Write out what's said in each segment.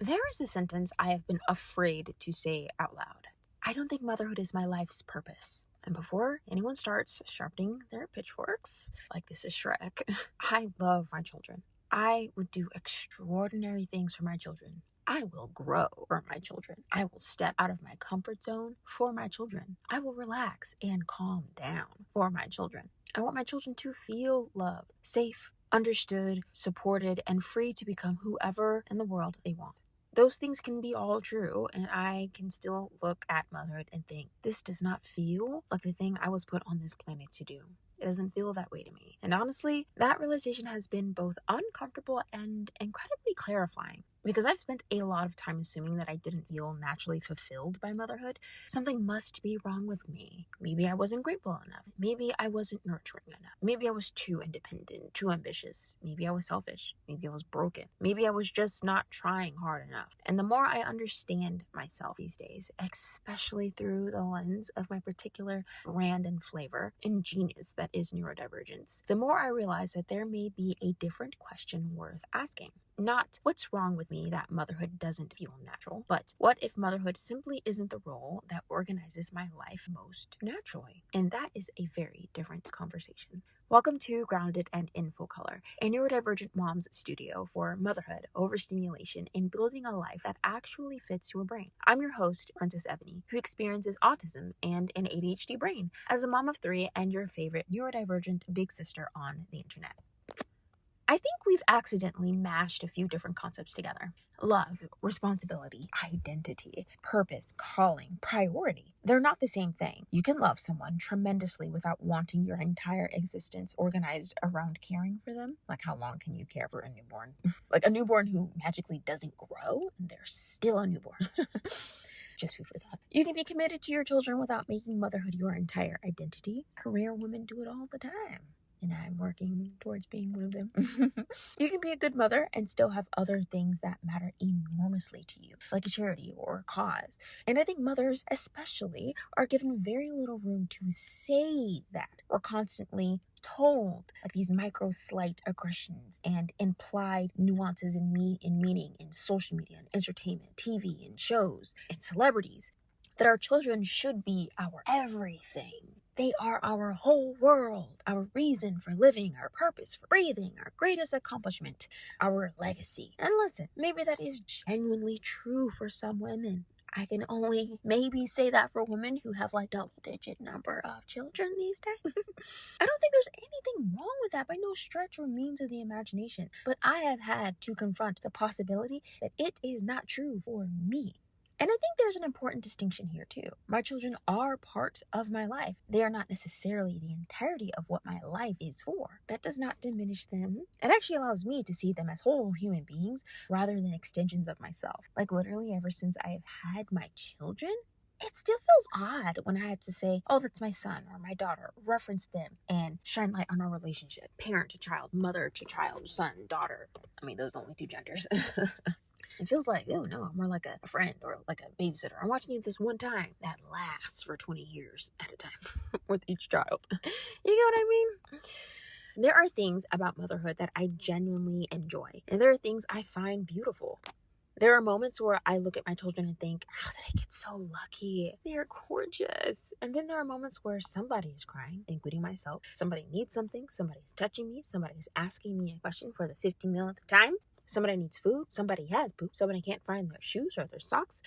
There is a sentence I have been afraid to say out loud. I don't think motherhood is my life's purpose. And before anyone starts sharpening their pitchforks, like this is Shrek, I love my children. I would do extraordinary things for my children. I will grow for my children. I will step out of my comfort zone for my children. I will relax and calm down for my children. I want my children to feel loved, safe, understood, supported, and free to become whoever in the world they want. Those things can be all true, and I can still look at motherhood and think, this does not feel like the thing I was put on this planet to do. It doesn't feel that way to me. And honestly, that realization has been both uncomfortable and incredibly clarifying. Because I've spent a lot of time assuming that I didn't feel naturally fulfilled by motherhood. Something must be wrong with me. Maybe I wasn't grateful enough. Maybe I wasn't nurturing enough. Maybe I was too independent, too ambitious. Maybe I was selfish. Maybe I was broken. Maybe I was just not trying hard enough. And the more I understand myself these days, especially through the lens of my particular brand and flavor and genius that is neurodivergence, the more I realize that there may be a different question worth asking. Not what's wrong with me that motherhood doesn't feel natural, but what if motherhood simply isn't the role that organizes my life most naturally? And that is a very different conversation. Welcome to Grounded and in Full Color, a neurodivergent mom's studio for motherhood, overstimulation, and building a life that actually fits your brain. I'm your host, Princess Ebony, who experiences autism and an ADHD brain as a mom of 3 and your favorite neurodivergent big sister on the internet. I think we've accidentally mashed a few different concepts together. Love, responsibility, identity, purpose, calling, priority. They're not the same thing. You can love someone tremendously without wanting your entire existence organized around caring for them. Like, how long can you care for a newborn? Like a newborn who magically doesn't grow and they're still a newborn. Just food for thought. You can be committed to your children without making motherhood your entire identity. Career women do it all the time. And I'm working towards being one of them. You can be a good mother and still have other things that matter enormously to you, like a charity or a cause. And I think mothers, especially, are given very little room to say that. We're constantly told like these micro slight aggressions and implied nuances in meaning in social media and entertainment, TV and shows and celebrities, that our children should be our everything. They are our whole world, our reason for living, our purpose for breathing, our greatest accomplishment, our legacy. And listen, maybe that is genuinely true for some women. I can only maybe say that for women who have like double-digit number of children these days. I don't think there's anything wrong with that by no stretch or means of the imagination. But I have had to confront the possibility that it is not true for me. And I think there's an important distinction here too. My children are part of my life. They are not necessarily the entirety of what my life is for. That does not diminish them. It actually allows me to see them as whole human beings rather than extensions of myself. Like literally ever since I have had my children, it still feels odd when I had to say, oh, that's my son or my daughter, reference them and shine light on our relationship. Parent to child, mother to child, son, daughter. I mean, those are the only two genders. It feels like, oh no, I'm more like a friend or like a babysitter. I'm watching you this one time that lasts for 20 years at a time with each child. You get what I mean? There are things about motherhood that I genuinely enjoy, and there are things I find beautiful. There are moments where I look at my children and think, how did I get so lucky? They are gorgeous. And then there are moments where somebody is crying, including myself. Somebody needs something. Somebody's touching me. Somebody's asking me a question for the 50 millionth time. Somebody needs food. Somebody has poop. Somebody can't find their shoes or their socks.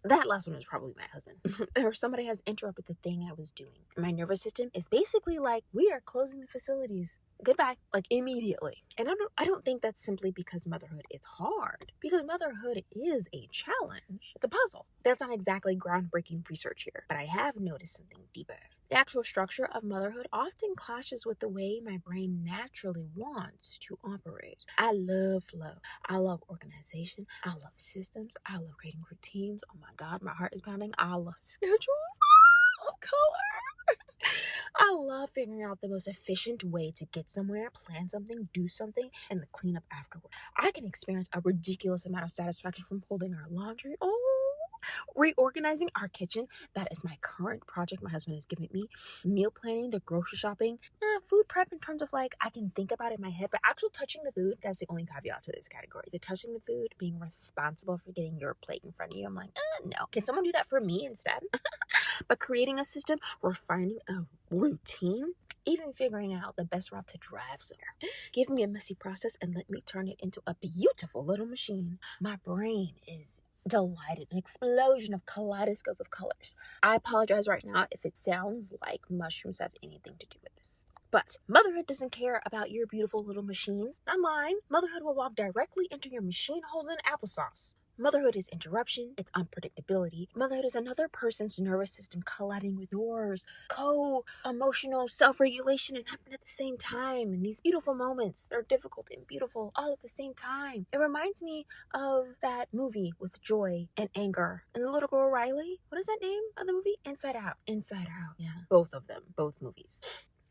That last one was probably my husband. Or somebody has interrupted the thing I was doing. My nervous system is basically like, we are closing the facilities. Goodbye, like immediately. And I don't think that's simply because motherhood is hard. Because motherhood is a challenge. It's a puzzle. That's not exactly groundbreaking research here. But I have noticed something deeper. The actual structure of motherhood often clashes with the way my brain naturally wants to operate. I love flow. I love organization. I love systems. I love creating routines. Oh my God, my heart is pounding. I love schedules. I love color. I love figuring out the most efficient way to get somewhere, plan something, do something, and the cleanup afterward. I can experience a ridiculous amount of satisfaction from folding our laundry. Oh, Reorganizing our kitchen, that is my current project my husband has given me. Meal planning, the grocery shopping, food prep in terms of like I can think about it in my head, but actual touching the food, that's the only caveat to this category. The touching the food, being responsible for getting your plate in front of you. I'm like, no. Can someone do that for me instead? But creating a system, refining a routine, even figuring out the best route to drive somewhere. Give me a messy process and let me turn it into a beautiful little machine. My brain is delighted, an explosion of kaleidoscope of colors. I apologize right now if it sounds like mushrooms have anything to do with this. But motherhood doesn't care about your beautiful little machine, not mine. Motherhood will walk directly into your machine holding applesauce. Motherhood is interruption, it's unpredictability. Motherhood is another person's nervous system colliding with yours. Co-emotional self-regulation and happen at the same time. And these beautiful moments, they're difficult and beautiful all at the same time. It reminds me of that movie with joy and anger. And the little girl Riley, what is that name of the movie? Inside Out. Inside Out, yeah. Both of them, both movies.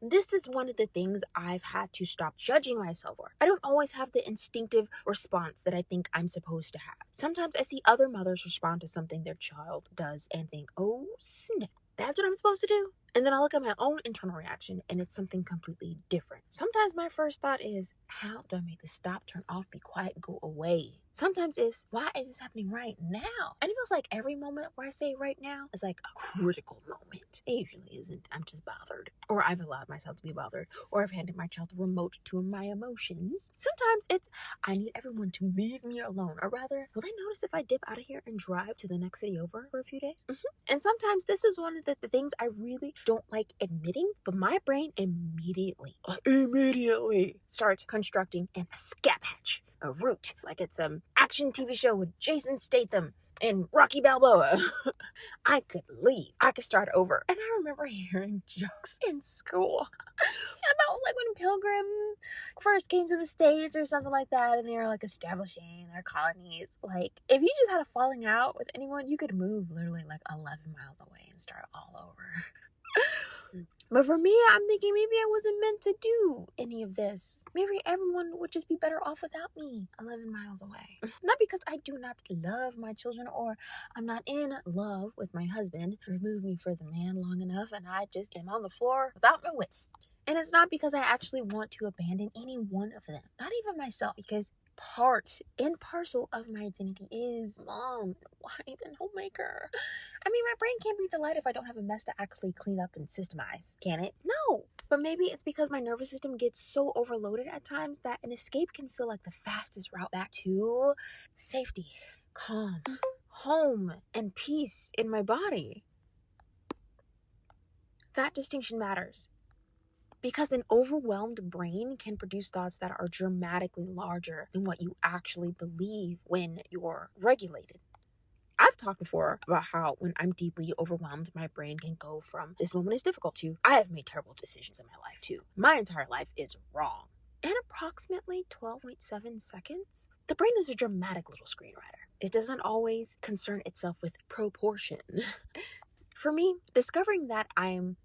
This is one of the things I've had to stop judging myself for. I don't always have the instinctive response that I think I'm supposed to have. Sometimes I see other mothers respond to something their child does and think, oh snap, that's what I'm supposed to do? And then I look at my own internal reaction and it's something completely different. Sometimes my first thought is, how do I make this stop, turn off, be quiet, go away? Sometimes it's, why is this happening right now? And it feels like every moment where I say right now is like a critical moment. It usually isn't. I'm just bothered. Or I've allowed myself to be bothered. Or I've handed my child the remote to my emotions. Sometimes it's, I need everyone to leave me alone. Or rather, will they notice if I dip out of here and drive to the next city over for a few days? And sometimes this is one of the things I really don't like admitting, but my brain immediately starts constructing an escape hatch, a route, like it's an action TV show with Jason Statham and Rocky Balboa. I could leave. I could start over. And I remember hearing jokes in school about like when pilgrims first came to the States or something like that, and they were like establishing their colonies. Like, if you just had a falling out with anyone, you could move literally like 11 miles away and start all over. But for me, I'm thinking maybe I wasn't meant to do any of this. Maybe everyone would just be better off without me 11 miles away. Not because I do not love my children or I'm not in love with my husband. Remove me for the man long enough and I just am on the floor without my wits. And it's not because I actually want to abandon any one of them. Not even myself, because part and parcel of my identity is mom, wife, and homemaker. I mean, my brain can't be delighted if I don't have a mess to actually clean up and systemize, can it? No. But maybe it's because my nervous system gets so overloaded at times that an escape can feel like the fastest route back to safety, calm, home, and peace in my body. That distinction matters. Because an overwhelmed brain can produce thoughts that are dramatically larger than what you actually believe when you're regulated. I've talked before about how when I'm deeply overwhelmed, my brain can go from this moment is difficult to I have made terrible decisions in my life too. My entire life is wrong. In approximately 12.7 seconds, the brain is a dramatic little screenwriter. It doesn't always concern itself with proportion. For me, discovering that I'm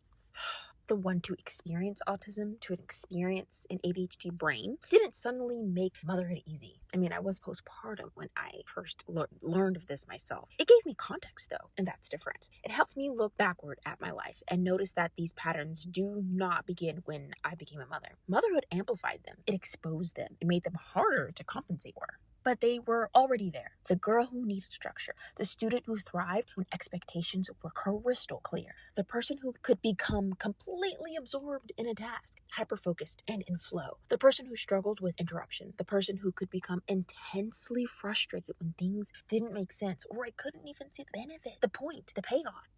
the one to experience autism, to experience an ADHD brain, didn't suddenly make motherhood easy. I mean, I was postpartum when I first learned of this myself. It gave me context though, and that's different. It helped me look backward at my life and notice that these patterns do not begin when I became a mother. Motherhood amplified them. It exposed them. It made them harder to compensate for. But they were already there. The girl who needed structure, the student who thrived when expectations were crystal clear, the person who could become completely absorbed in a task, hyper-focused and in flow, the person who struggled with interruption, the person who could become intensely frustrated when things didn't make sense, or I couldn't even see the benefit, the point, the payoff.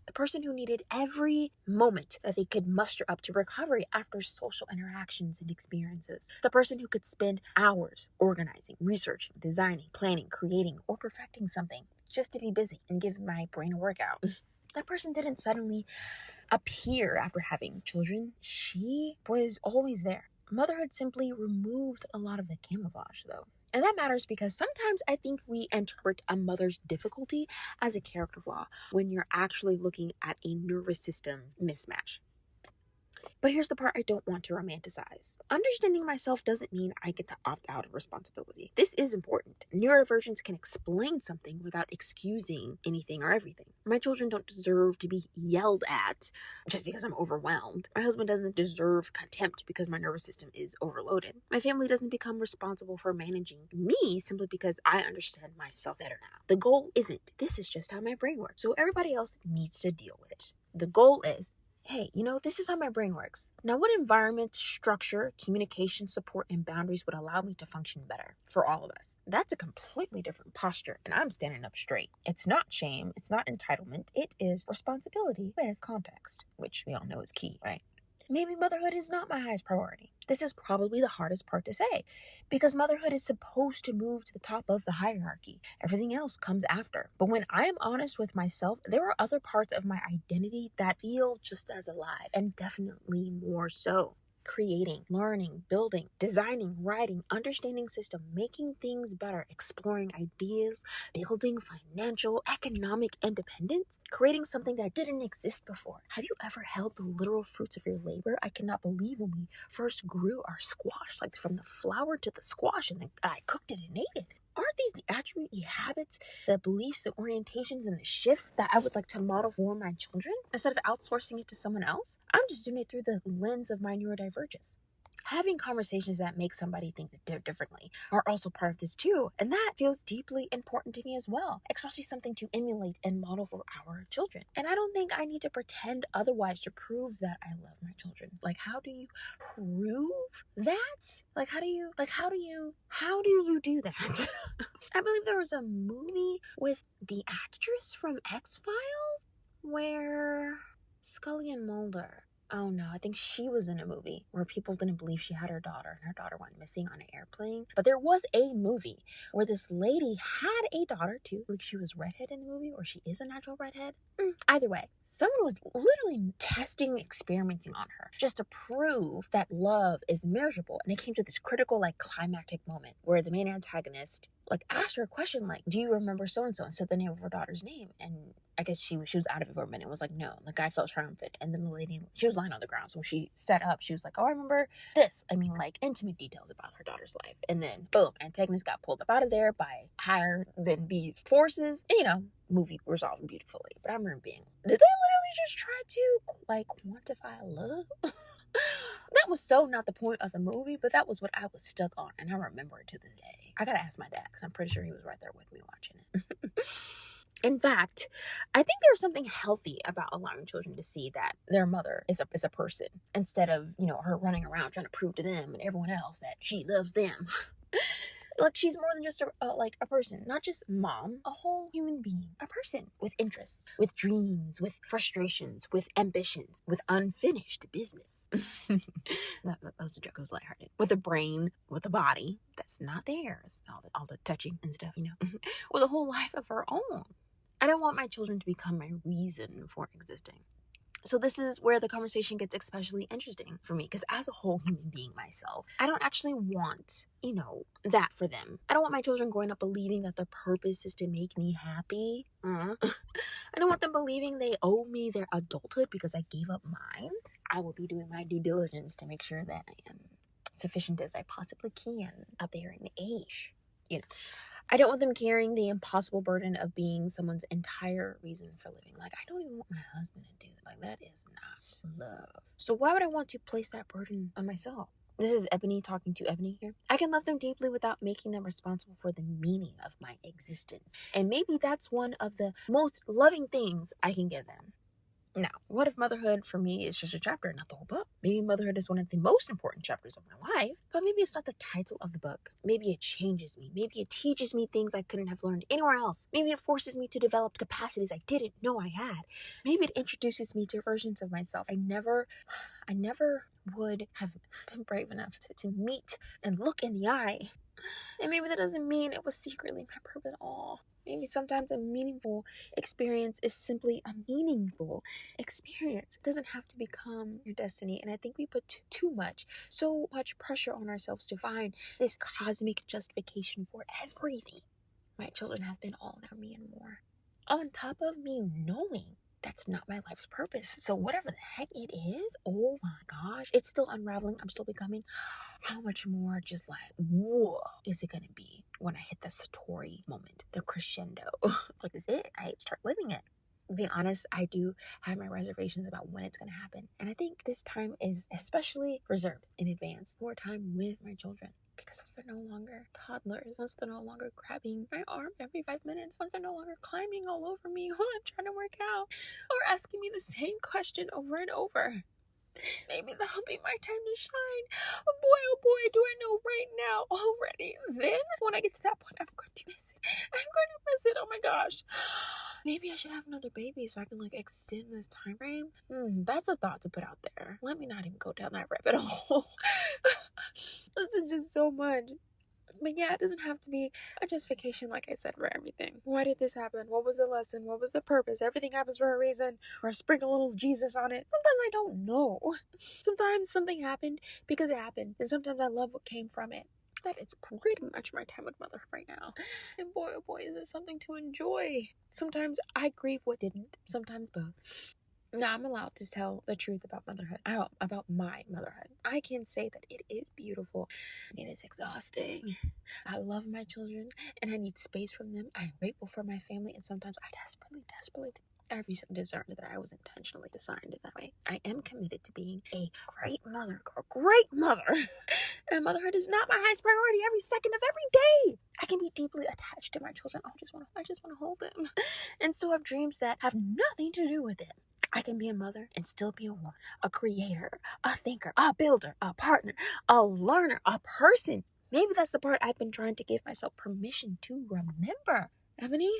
The person who needed every moment that they could muster up to recovery after social interactions and experiences. The person who could spend hours organizing, researching, designing, planning, creating, or perfecting something just to be busy and give my brain a workout. That person didn't suddenly appear after having children. She was always there. Motherhood simply removed a lot of the camouflage though. And that matters because sometimes I think we interpret a mother's difficulty as a character flaw when you're actually looking at a nervous system mismatch. But here's the part I don't want to romanticize. Understanding myself doesn't mean I get to opt out of responsibility. This is important. Neurodivergence can explain something without excusing anything or everything. My children don't deserve to be yelled at just because I'm overwhelmed. My husband doesn't deserve contempt because my nervous system is overloaded. My family doesn't become responsible for managing me simply because I understand myself better now. The goal isn't, this is just how my brain works, so everybody else needs to deal with it. The goal is, hey, this is how my brain works. Now, what environment, structure, communication, support, and boundaries would allow me to function better for all of us? That's a completely different posture, and I'm standing up straight. It's not shame. It's not entitlement. It is responsibility with context, which we all know is key, right? Maybe motherhood is not my highest priority. This is probably the hardest part to say because motherhood is supposed to move to the top of the hierarchy. Everything else comes after. But when I am honest with myself, there are other parts of my identity that feel just as alive and definitely more so. Creating, learning, building, designing, writing, understanding system, making things better, exploring ideas, building financial, economic independence, creating something that didn't exist before. Have you ever held the literal fruits of your labor? I cannot believe when we first grew our squash, like from the flower to the squash, and then I cooked it and ate it. Aren't these the attributes, the habits, the beliefs, the orientations, and the shifts that I would like to model for my children instead of outsourcing it to someone else? I'm just doing it through the lens of my neurodivergence. Having conversations that make somebody think differently are also part of this too. And that feels deeply important to me as well, especially something to emulate and model for our children. And I don't think I need to pretend otherwise to prove that I love my children. Like, how do you prove that? How do you do that? I believe there was a movie with the actress from X-Files where Scully and Mulder. Oh no, I think she was in a movie where people didn't believe she had her daughter and her daughter went missing on an airplane. But there was a movie where this lady had a daughter too. Like she was redhead in the movie, or she is a natural redhead. Either way, someone was literally experimenting on her just to prove that love is measurable. And it came to this critical, climactic moment where the main antagonist asked her a question do you remember so-and-so, and said the name of her daughter's name. And I guess she was out of it for a minute. It was no. The guy felt triumphant. And then the lady, she was lying on the ground. So when she sat up, she was like, oh, I remember this. I mean, intimate details about her daughter's life. And then boom, antagonist got pulled up out of there by higher than B forces. And, movie resolved beautifully. But I remember being, did they literally just try to quantify love? That was so not the point of the movie, but that was what I was stuck on, and I remember it to this day. I gotta ask my dad, because I'm pretty sure he was right there with me watching it. In fact, I think there's something healthy about allowing children to see that their mother is a person, instead of, her running around trying to prove to them and everyone else that she loves them. She's more than just a person, not just mom, a whole human being, a person with interests, with dreams, with frustrations, with ambitions, with unfinished business. that was a joke. It was lighthearted. With a brain, with a body that's not theirs, all the touching and stuff, with a whole life of her own. I don't want my children to become my reason for existing. So this is where the conversation gets especially interesting for me, because as a whole human being myself, I don't actually want, that for them. I don't want my children growing up believing that their purpose is to make me happy. I don't want them believing they owe me their adulthood because I gave up mine. I will be doing my due diligence to make sure that I am sufficient as I possibly can up there in age. I don't want them carrying the impossible burden of being someone's entire reason for living. I don't even want my husband to do it. That is not love. So why would I want to place that burden on myself? This is Ebony talking to Ebony here. I can love them deeply without making them responsible for the meaning of my existence. And maybe that's one of the most loving things I can give them. Now, what if motherhood for me is just a chapter, not the whole book? Maybe motherhood is one of the most important chapters of my life, but maybe it's not the title of the book. Maybe it changes me. Maybe it teaches me things I couldn't have learned anywhere else. Maybe it forces me to develop capacities I didn't know I had. Maybe it introduces me to versions of myself I never would have been brave enough to meet and look in the eye. And maybe that doesn't mean it was secretly my purpose at all. Maybe sometimes a meaningful experience is simply a meaningful experience. It doesn't have to become your destiny. And I think we put so much pressure on ourselves to find this cosmic justification for everything. My children have been all for me and more. On top of me knowing that's not my life's purpose. So whatever the heck it is, oh my gosh, it's still unraveling. I'm still becoming. How much more just like, whoa, is it gonna be when I hit the Satori moment, the crescendo? Like, is it? I start living it. Being honest, I do have my reservations about when it's going to happen. And I think this time is especially reserved in advance for time with my children. Because once they're no longer toddlers, once they're no longer grabbing my arm every 5 minutes, once they're no longer climbing all over me while I'm trying to work out, or asking me the same question over and over. Maybe that'll be my time to shine. Oh boy, do I know right now already. Then, when I get to that point, I'm going to miss it. I'm going to miss it. Oh my gosh. Maybe I should have another baby so I can extend this time frame. That's a thought to put out there. Let me not even go down that rabbit hole. This is just so much. But yeah, it doesn't have to be a justification, like I said, for everything. Why did this happen? What was the lesson? What was the purpose? Everything happens for a reason. Or sprinkle a little Jesus on it. Sometimes I don't know. Sometimes something happened because it happened. And sometimes I love what came from it. That is pretty much my time with motherhood right now. And boy, oh boy, is it something to enjoy. Sometimes I grieve what didn't. Sometimes both. Now, I'm allowed to tell the truth about motherhood, about my motherhood. I can say that it is beautiful. It is exhausting. I love my children and I need space from them. I'm grateful for my family, and sometimes I desperately I've recently discerned that I was intentionally designed that way. I am committed to being a great mother. And motherhood is not my highest priority every second of every day. I can be deeply attached to my children. I just want to hold them and still have dreams that have nothing to do with it. I can be a mother and still be a woman, a creator, a thinker, a builder, a partner, a learner, a person. Maybe that's the part I've been trying to give myself permission to remember. Ebony?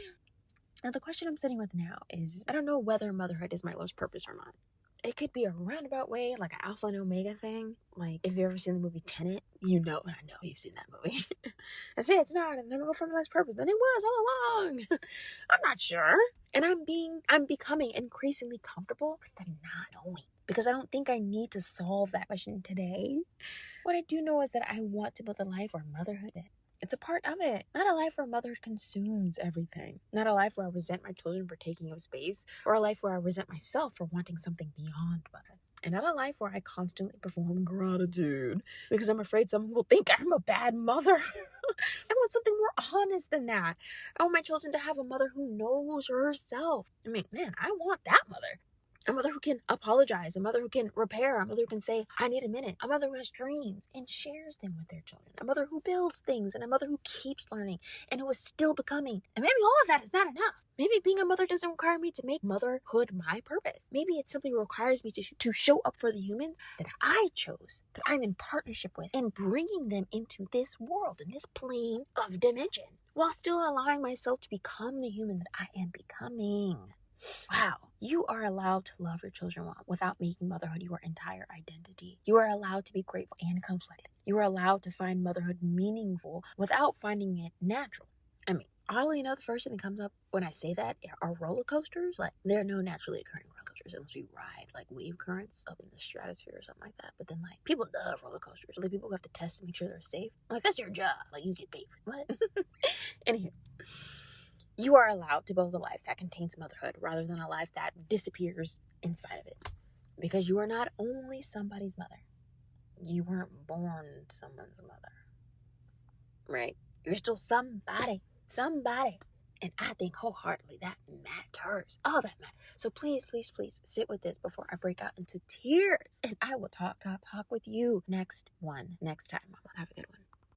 Now, the question I'm sitting with now is, I don't know whether motherhood is my life's purpose or not. It could be a roundabout way, like an alpha and omega thing. Like, if you've ever seen the movie Tenet, you know, and I know you've seen that movie. I say it's not, and never go for my life's purpose. Then it was all along. I'm not sure. And I'm becoming increasingly comfortable with the not knowing. Because I don't think I need to solve that question today. What I do know is that I want to build a life where motherhood is. It's a part of it. Not a life where motherhood consumes everything. Not a life where I resent my children for taking up space, or a life where I resent myself for wanting something beyond motherhood. And not a life where I constantly perform gratitude because I'm afraid someone will think I'm a bad mother. I want something more honest than that. I want my children to have a mother who knows herself. I mean, man, I want that mother. A mother who can apologize, a mother who can repair, a mother who can say, I need a minute, a mother who has dreams and shares them with their children, a mother who builds things, and a mother who keeps learning and who is still becoming. And maybe all of that is not enough. Maybe being a mother doesn't require me to make motherhood my purpose. Maybe it simply requires me to show up for the humans that I chose, that I'm in partnership with, and bringing them into this world, in this plane of dimension, while still allowing myself to become the human that I am becoming. Wow, you are allowed to love your children without making motherhood your entire identity. You are allowed to be grateful and conflicted. You are allowed to find motherhood meaningful without finding it natural. I mean, oddly enough, the first thing that comes up when I say that are roller coasters. Like, there are no naturally occurring roller coasters unless we ride like wave currents up in the stratosphere or something like that. But then, like, people love roller coasters. Like, people who have to test to make sure they're safe. Like, that's your job. Like, you get paid for it. What? Anywho. You are allowed to build a life that contains motherhood rather than a life that disappears inside of it. Because you are not only somebody's mother. You weren't born someone's mother. Right? You're still somebody. And I think wholeheartely that matters. All that matters. So please sit with this before I break out into tears. And I will talk with you next time, Mama. Have a good one.